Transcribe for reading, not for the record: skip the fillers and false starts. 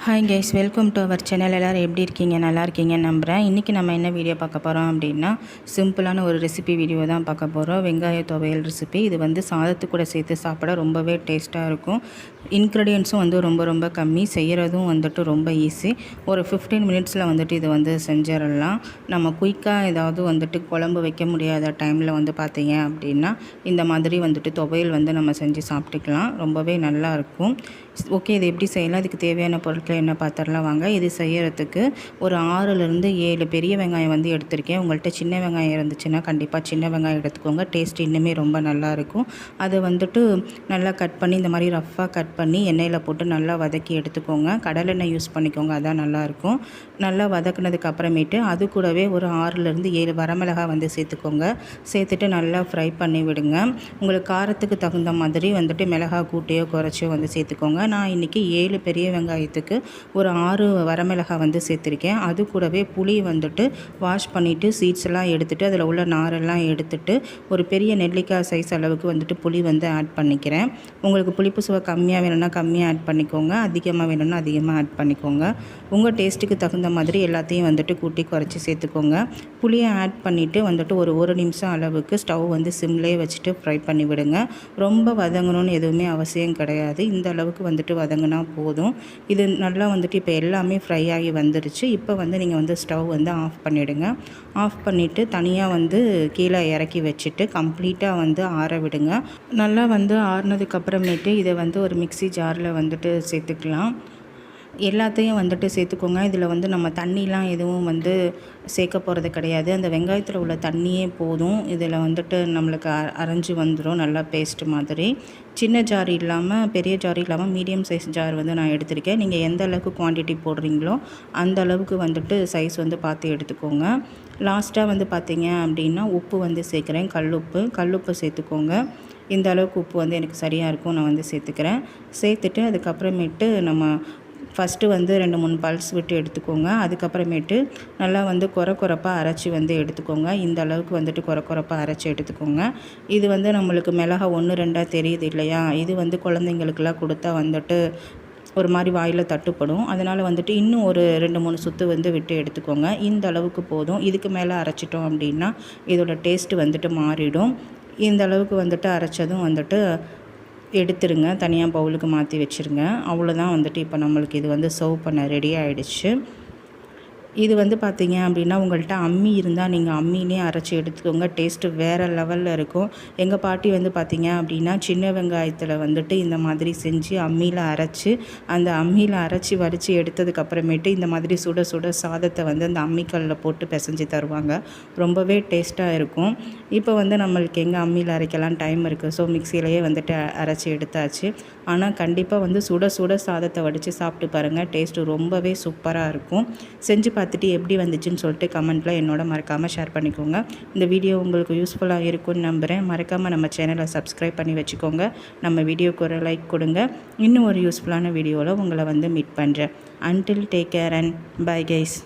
Hi guys, welcome to our channel. எல்லோரும் எப்படி இருக்கீங்க? நல்லா இருக்கீங்கன்னு நம்புகிறேன். இன்றைக்கி நம்ம என்ன வீடியோ பார்க்க போகிறோம் அப்படின்னா, சிம்பிளான ஒரு ரெசிபி வீடியோ தான் பார்க்க போகிறோம். வெங்காய துவையல் ரெசிபி. இது வந்து சாதத்து கூட சேர்த்து சாப்பிட ரொம்பவே டேஸ்ட்டாக இருக்கும். இன்க்ரீடியன்ஸும் வந்து ரொம்ப கம்மி, செய்கிறதும் வந்துட்டு ரொம்ப ஈஸி. ஒரு 15 மினிட்ஸில் வந்துட்டு இது வந்து செஞ்சிடலாம். நம்ம குயிக்காக ஏதாவது வந்துட்டு குழம்பு வைக்க முடியாத டைமில் வந்து பார்த்திங்க அப்படின்னா, இந்த மாதிரி வந்துட்டு துவையல் வந்து நம்ம செஞ்சு சாப்பிட்டுக்கலாம். ரொம்பவே நல்லாயிருக்கும். ஓகே, இது எப்படி செய்யலாம், இதுக்கு தேவையான பொருட்கள் என்ன பார்த்துடலாம் வாங்க. இது செய்கிறதுக்கு ஒரு 6லேருந்து 7 பெரிய வெங்காயம் வந்து எடுத்திருக்கேன். உங்கள்கிட்ட சின்ன வெங்காயம் இருந்துச்சுன்னா கண்டிப்பாக சின்ன வெங்காயம் எடுத்துக்கோங்க. டேஸ்ட் இன்னுமே ரொம்ப நல்லாயிருக்கும். அதை வந்துட்டு நல்லா கட் பண்ணி இந்த மாதிரி ரஃப்பாக கட் பண்ணி எண்ணெயில் போட்டு நல்லா வதக்கி எடுத்துக்கோங்க. கடலெண்ணெய் யூஸ் பண்ணிக்கோங்க, அதான் நல்லாயிருக்கும். நல்லா வதக்குனதுக்கு அப்புறமேட்டு அது கூடவே ஒரு 6லேருந்து 7 வரமிளகாய் வந்து சேர்த்துக்கோங்க. சேர்த்துட்டு நல்லா ஃப்ரை பண்ணி விடுங்க. உங்களுக்கு காரத்துக்கு தகுந்த மாதிரி வந்துட்டு மிளகாய் கூட்டியோ குறைச்சியோ வந்து சேர்த்துக்கோங்க. நான் இன்றைக்கி 7 பெரிய வெங்காயத்துக்கு ஒரு 6 வரமிளகாய் வந்து சேர்த்துருக்கேன். அது கூடவே புளி வந்துட்டு வாஷ் பண்ணிவிட்டு சீட்ஸ் எல்லாம் எடுத்துகிட்டு அதில் உள்ள நாரெல்லாம் எடுத்துகிட்டு ஒரு பெரிய நெல்லிக்காய் சைஸ் அளவுக்கு வந்துட்டு புளி வந்து ஆட் பண்ணிக்கிறேன். உங்களுக்கு புளிப்பு சுவை கம்மியாக வேணும்னா கம்மியாக ஆட் பண்ணிக்கோங்க, அதிகமாக வேணும்னா அதிகமாக ஆட் பண்ணிக்கோங்க. உங்கள் டேஸ்ட்டுக்கு தகுந்த மாதிரி எல்லாத்தையும் வந்துட்டு கூட்டி குறைச்சி சேர்த்துக்கோங்க. புளியை ஆட் பண்ணிவிட்டு வந்துட்டு ஒரு நிமிஷம் அளவுக்கு ஸ்டவ் வந்து சிம்லேயே வச்சுட்டு ஃப்ரை பண்ணி விடுங்க. ரொம்ப வதங்கணும்னு எதுவுமே அவசியம் கிடையாது. இந்த அளவுக்கு வந்துட்டு வதங்கினா போதும். இது நல்லா வந்துட்டு இப்போ எல்லாமே ஃப்ரை ஆகி வந்துடுச்சு. இப்போ வந்து நீங்கள் வந்து ஸ்டவ் வந்து ஆஃப் பண்ணிவிடுங்க. ஆஃப் பண்ணிவிட்டு தனியாக வந்து கீழே இறக்கி வச்சுட்டு கம்ப்ளீட்டாக வந்து ஆற விடுங்க. நல்லா வந்து ஆறுனதுக்கப்புறமேட்டு இதை வந்து ஒரு மிக்ஸி ஜாரில் வந்துட்டு சேர்த்துக்கலாம். எல்லாத்தையும் வந்துட்டு சேர்த்துக்கோங்க. இதில் வந்து நம்ம தண்ணிலாம் எதுவும் வந்து சேர்க்க போகிறது கிடையாது. அந்த வெங்காயத்தில் உள்ள தண்ணியே போதும். இதில் வந்துட்டு நம்மளுக்கு அரைஞ்சி வந்துடும் நல்லா பேஸ்ட் மாதிரி. சின்ன ஜார் இல்லாமல், பெரிய ஜார் இல்லாமல் மீடியம் சைஸ் ஜார் வந்து நான் எடுத்திருக்கேன். நீங்கள் எந்த அளவுக்கு குவான்டிட்டி போடுறீங்களோ அந்த அளவுக்கு வந்துட்டு சைஸ் வந்து பார்த்து எடுத்துக்கோங்க. லாஸ்ட்டாக வந்து பார்த்திங்க அப்படின்னா உப்பு வந்து சேர்க்குறேன். கல்லுப்பு சேர்த்துக்கோங்க. இந்த அளவுக்கு உப்பு வந்து எனக்கு சரியாக இருக்கும், நான் வந்து சேர்த்துக்கிறேன். சேர்த்துட்டு அதுக்கப்புறமேட்டு நம்ம ஃபஸ்ட்டு வந்து 2-3 பல்ஸ் விட்டு எடுத்துக்கோங்க. அதுக்கப்புறமேட்டு நல்லா வந்து கொரப்பாக அரைச்சி வந்து எடுத்துக்கோங்க. இந்த அளவுக்கு வந்துட்டு கொரப்பாக அரைச்சி எடுத்துக்கோங்க. இது வந்து நம்மளுக்கு மிளகாய் 1-2 தெரியுது இல்லையா, இது வந்து குழந்தைங்களுக்கெல்லாம் கொடுத்தா வந்துட்டு ஒரு மாதிரி வாயில் தட்டுப்படும். அதனால் வந்துட்டு இன்னும் ஒரு 2-3 சுற்று வந்து விட்டு எடுத்துக்கோங்க. இந்த அளவுக்கு போதும். இதுக்கு மேலே அரைச்சிட்டோம் அப்படின்னா இதோட டேஸ்ட்டு வந்துட்டு மாறிடும். இந்த அளவுக்கு வந்துட்டு அரைச்சதும் வந்துட்டு எடுத்துருங்க, தனியாக பவுலுக்கு மாற்றி வச்சுருங்க. அவ்வளோதான், வந்துட்டு இப்போ நம்மளுக்கு இது வந்து சர்வ் பண்ண ரெடி ஆகிடுச்சு. இது வந்து பார்த்திங்க அப்படின்னா உங்கள்கிட்ட அம்மி இருந்தால் நீங்கள் அம்மியிலே அரைச்சி எடுத்துக்கோங்க. டேஸ்ட்டு வேறு லெவலில் இருக்கும். எங்கள் பாட்டி வந்து பார்த்திங்க அப்படின்னா சின்ன வெங்காயத்தில் வந்துட்டு இந்த மாதிரி செஞ்சு அம்மியில் அரைச்சி வடித்து எடுத்ததுக்கப்புறமேட்டு இந்த மாதிரி சுட சாதத்தை வந்து அந்த அம்மிக்கல்லில் போட்டு பிசைஞ்சு தருவாங்க. ரொம்பவே டேஸ்ட்டாக இருக்கும். இப்போ வந்து நம்மளுக்கு எங்கே அம்மியில் அரைக்கலாம் டைம் இருக்குது, ஸோ மிக்சியிலேயே வந்துட்டு அரைச்சி எடுத்தாச்சு. ஆனால் கண்டிப்பாக வந்து சுட சாதத்தை வடித்து சாப்பிட்டு பாருங்கள். டேஸ்ட்டு ரொம்பவே சூப்பராக இருக்கும். செஞ்சு பார்த்துட்டு எப்படி வந்துச்சுன்னு சொல்லிட்டு கமெண்ட்டில் என்னோட மறக்காமல் ஷேர் பண்ணிக்கோங்க. இந்த வீடியோ உங்களுக்கு யூஸ்ஃபுல்லாக இருக்கும்னு நம்புகிறேன். மறக்காமல் நம்ம சேனலை சப்ஸ்கிரைப் பண்ணி வச்சுக்கோங்க. நம்ம வீடியோக்கு ஒரு லைக் கொடுங்க. இன்னும் ஒரு யூஸ்ஃபுல்லான வீடியோவில் உங்களை வந்து மீட் பண்ணுறேன். Until take care and bye guys.